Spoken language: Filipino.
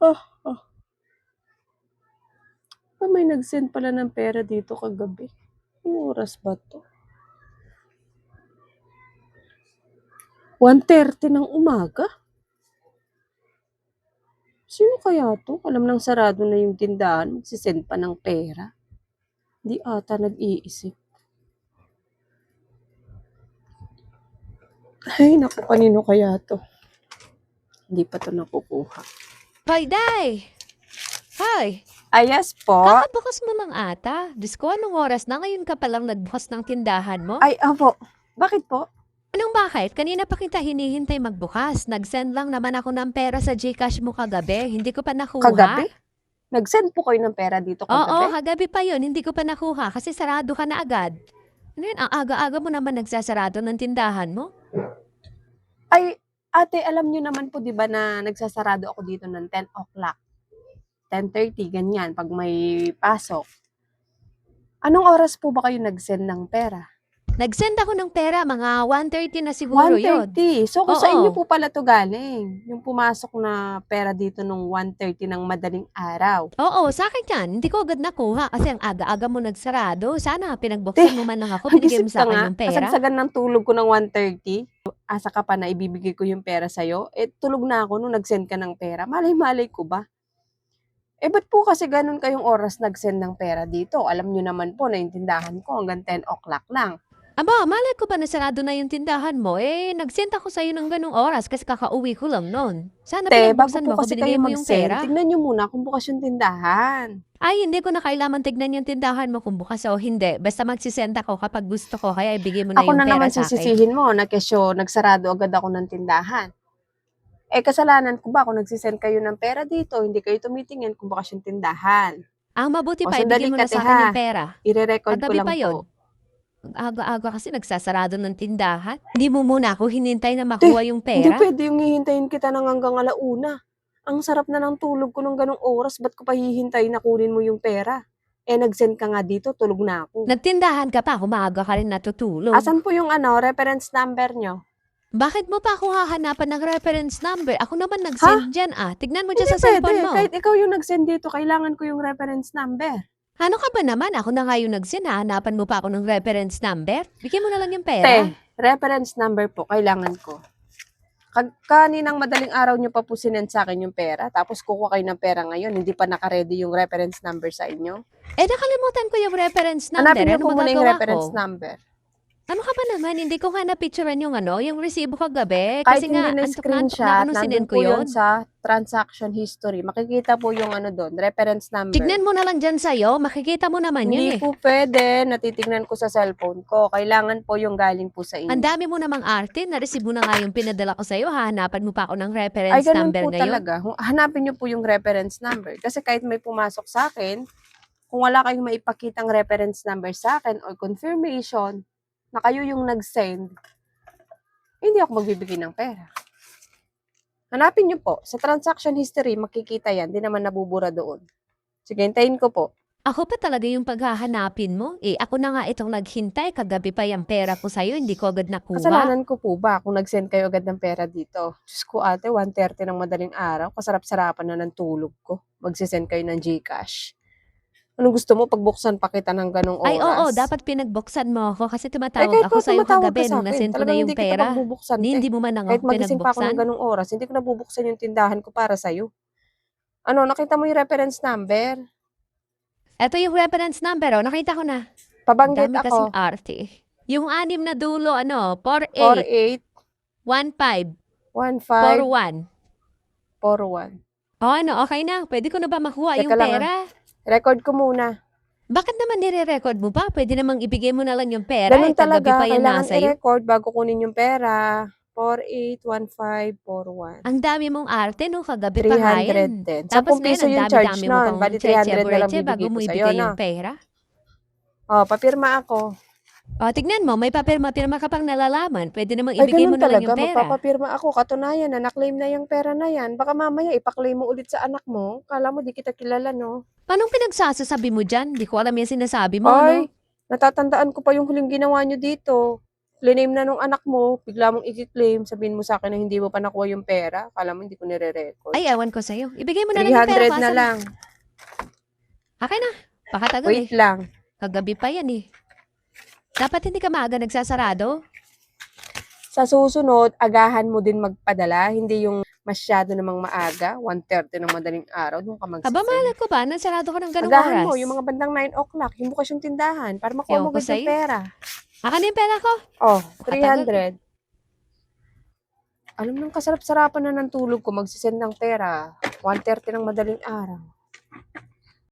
Ah, ah. May nag-send pala ng pera dito kagabi. Anong oras ba to? 1:30 ng umaga? Sino kaya to? Alam nang sarado na yung tindahan, magsisend pa ng pera. Di ata nag-iisip. Ay, naku, kanino kaya to? Hindi pa to nakukuha. Hoy, Day! Hoy! Yes po. Kakabukas mo lang ata. Diyos ko, anong oras na? Ngayon ka palang nagbukas ng tindahan mo? Ay, opo. Bakit po? Anong bakit? Kanina pa kita hinihintay magbukas. Nag-send lang naman ako ng pera sa GCash mo kagabi. Hindi ko pa nakuha. Kagabi? Nag-send po kayo ng pera dito Oo, kagabi? kagabi pa yun. Hindi ko pa nakuha kasi sarado ka na agad. Ano yun? Ang aga-aga mo naman nagsasarado ng tindahan mo? Ay, ate, alam nyo naman po, di ba, na nagsasarado ako dito ng 10 o'clock. 10:30, ganyan, pag may pasok. Anong oras po ba kayo nag-send ng pera? Nag-send ako ng pera, mga 1:30 na siguro yun. 1:30. So, kung sa Oo. inyo po pala to galing. Yung pumasok na pera dito nung 1:30 ng madaling araw. Oo, sa akin yan. Hindi ko agad nakuha kasi ang aga-aga mo nagsarado. Sana pinagbuksan mo man lang ako, binigay mo Gising sa ka nga, akin yung pera. kasagsagan ng tulog ko ng 1:30. Asa ka pa na ibibigay ko yung pera sa'yo. Tulog na ako nung nag-send ka ng pera. Malay-malay ko ba? Ba't po kasi ganun kayong oras nag-send ng pera dito? Alam nyo naman po, naintindahan ko hanggang 10 o'clock lang. Aba, malay ko ba na sarado na yung tindahan mo? Nag-send ako sa'yo ng ganung oras kasi kakauwi ko lang noon. Sana Bago pinagbuksan po mo ako, kasi binigay kayo mo yung mag-send, pera. tignan nyo muna kung bukas yung tindahan. Ay, hindi ko na kailangan tignan yung tindahan mo kung bukas o hindi. Basta magsisend ako kapag gusto ko, kaya ibigay mo na Ako yung na pera naman sa akin. sisisihin mo na kesyo nagsarado agad ako ng tindahan. Kasalanan ko ba kung nagsisend kayo ng pera dito, hindi kayo tumitingin kung bukas yung tindahan? Ang mabuti O, pa, sandali ibigay mo na ka, sa akin ha? yung pera. Ire-record ko Kagabi lang pa yun. po. Aga-aga kasi nagsasarado ng tindahan. Hindi mo muna ako hinintay na makuha yung Hindi pera. pwede yung hihintayin kita ng hanggang alauna. Ang sarap na ng tulog ko ng ganong oras, ba't ko pa hihintayin na kunin mo yung pera? Nag-send ka nga dito, tulog na ako. Nagtindahan ka pa, umaga ka rin natutulog. Asan po yung reference number nyo? Bakit mo pa ako hahanapan ng reference number? Ako naman nag-send dyan Tignan mo dyan Hindi sa cellphone pwede. mo. Kahit ikaw yung nag-send dito, kailangan ko yung reference number. Ano ka ba naman? Ako na nga yung nag-send, hahanapan mo pa ako ng reference number? Bigyan mo na lang yung pera. Reference number po, kailangan ko. Kaninang madaling araw nyo pa po sinend sa akin yung pera, tapos kukuha kayo ng pera ngayon, hindi pa naka-ready yung reference number sa inyo. Nakalimutan ko yung reference number. Hanapin nyo Ano po muna yung magagawa reference ko? number. Ano ka ba naman? Hindi ko nga na-picturean yung resibo kagabi. Kahit Kasi hindi nga, na antok na screenshot, ako nung nandun sinend ko po yun yun. sa transaction history. Makikita po yung doon, reference number. Tignan mo na lang dyan sa'yo. Makikita mo naman yun Hindi po pwede, natitignan ko sa cellphone ko. Kailangan po yung galing po sa inyo. Ang dami mo namang arte. Na-resibo na nga yung pinadala ko sa'yo. Hahanapan mo pa ako ng Ay, reference ganun number po ngayon. talaga. Hanapin nyo po yung reference number. Kasi kahit may pumasok sa akin, kung wala kayong maipakitang reference number sa akin or confirmation na kayo yung nag-send, hindi ako magbibigay ng pera. Hanapin nyo po. Sa transaction history, makikita yan. Di naman nabubura doon. Sige, hintayin ko po. Ako pa talaga yung paghahanapin mo. Ako na nga itong naghintay. Kagabi pa yung pera ko sa'yo. Hindi ko agad nakuha. Kasalanan ko po ba kung nag-send kayo agad ng pera dito? Diyos ko ate, 1:30 ng madaling araw. Kasarap-sarapan na ng tulog ko. Magsisend kayo ng GCash. Anong gusto mo? Pagbuksan pa kita ng ganong oras? Ay, oo. Dapat pinagbuksan mo ako kasi tumatawag kahit ako po sa'yo tumatawag kagabi ka sa nung akin, nasend ko na talagang yung hindi kita pera. pagbubuksan, Hindi mo man lang kahit ako magising pa ako ng pinagbuksan. ganong oras, hindi ko nabubuksan yung tindahan ko para sa'yo. Nakita mo yung reference number? Ito yung reference number. Nakita ko na. Pabanggit Dami kasing ako. arte. Yung 6 na dulo, 48, 48, 15, 15, 41. 41. Okay na. Pwede ko na ba makuha Teka yung lang, pera? Record ko muna. Bakit naman nire-record mo pa? Pwede namang ibigay mo na lang yung pera. Ganun Kagabi talaga, pa yan kailangan nasa iyo. i-record bago kunin yung pera. 48, 15, 41. Ang dami mong arte, no? Kagabi pa nga yan. 310. 10 Tapos ngayon, piso ang yung charge dami-dami mo nun. pang Bali 300 na lang cheche bago bibigay mo ko sa'yo, ibigay no? yung pera. Papirma ako. Tignan mo, may papirma-pirma ka pang nalalaman. Pwede namang Ay, ibigay mo ganun na lang talaga. yung pera. Magpapapirma ako. Katunayan na na-claim na yung pera na yan. Baka mamaya ipa-claim mo ulit sa anak mo. Kala mo di kita kilala, no? Anong pinagsasasabi mo dyan? Di ko alam yung sinasabi mo, Ay, no? natatandaan ko pa yung huling ginawa nyo dito. Cliname na nung anak mo, bigla mong i-claim, sabihin mo sa akin na hindi mo pa nakuha yung pera, akala mo hindi ko nire-record. Ay, ewan ko sa'yo. Ibigay mo na lang yung pera 300 ko. na Asan? lang. Akin na. Pakatagal Wait eh. lang. Kagabi pa yan eh. Dapat hindi ka maaga nagsasarado. Sa susunod, agahan mo din magpadala, hindi yung masyado namang maaga, 1:30 ng madaling araw, doon ka Aba, magsisend. mahalap ko ba? Nagsarado ka ng ganong Agahan oras. mo, yung mga bandang 9 o'clock, yung bukas yung tindahan, para makuha Ewan mo ko agad yung sa'yo. pera. Akin na yung pera ko. Oh, Katagal. 300. Alam nang kasarap-sarapan na ng tulog ko, magsisend ng pera, 1:30 ng madaling araw.